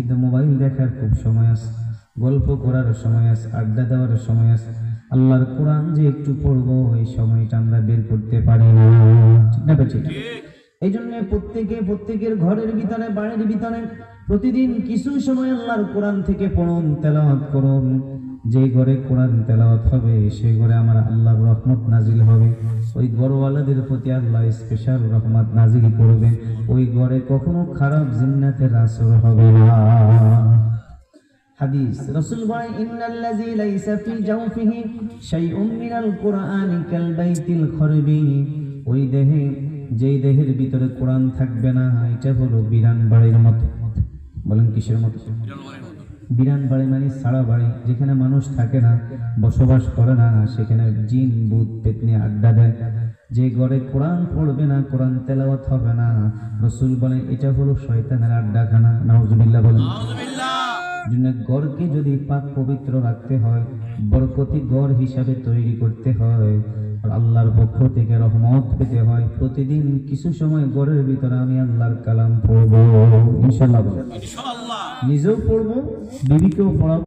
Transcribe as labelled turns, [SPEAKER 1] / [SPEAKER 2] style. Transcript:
[SPEAKER 1] কিন্তু মোবাইল দেখার খুব সময় আছে, গল্প করার সময় আছে, আড্ডা দেওয়ার সময় আছে। আল্লাহর কোরআন যে একটু পড়বো এই সময়টা আমরা বের করতে পারি না, ঠিক না ঠিক? এই জন্য প্রত্যেকের ঘরের ভিতরে, বাড়ির ভিতরে প্রতিদিন কিছু সময় আল্লাহর কোরআন থেকে পড়ুন, তেলাওয়াত করুন। যে ঘরে কোরআন তেলাওয়াত হবে সেই ঘরে আমার আল্লাহর রহমত নাজিল হবে। ওই ঘরওয়ালাদের প্রতি আল্লাহ স্পেশাল রহমত নাজিল করবেন। ওই ঘরে কখনো খারাপ জিন্নাতের আসর হবে না। হাদিস, রাসূল বলেন, ইন্নাল্লাযী লাইসা ফি জাওফিহি শাইউম মিনাল কুরআনি কাল বাইতিল খরবি। ওই দেহে, যেই দেহের ভিতরে কোরআন থাকবে না, এটা হলো বিরান বাড়ির মতো। বলেন কিসের মতো? বিরান বাড়ি মানে সারা বাড়ি, যেখানে মানুষ থাকে না, বসবাস করে না, সেখানে জিন ভূত পেতনি আড্ডা দেয়। যে ঘরে কোরআন পড়বে না, কোরআন তেলাওয়াত হবে না, রাসূল বলেন এটা হলো শয়তানের আড্ডাখানা। নাউজুবিল্লাহ বলেন। জন্য ঘরকে যদি পাক পবিত্র রাখতে হয়, বরকতি ঘর হিসাবে তৈরি করতে হয়, আর আল্লাহর পক্ষ থেকে রহমত পেতে হয়, প্রতিদিন কিছু সময় ঘরের ভিতরে আমি আল্লাহর কালাম পড়বো ইনশাআল্লাহ। নিজেও পড়বো, বিবিকেও পড়াবো।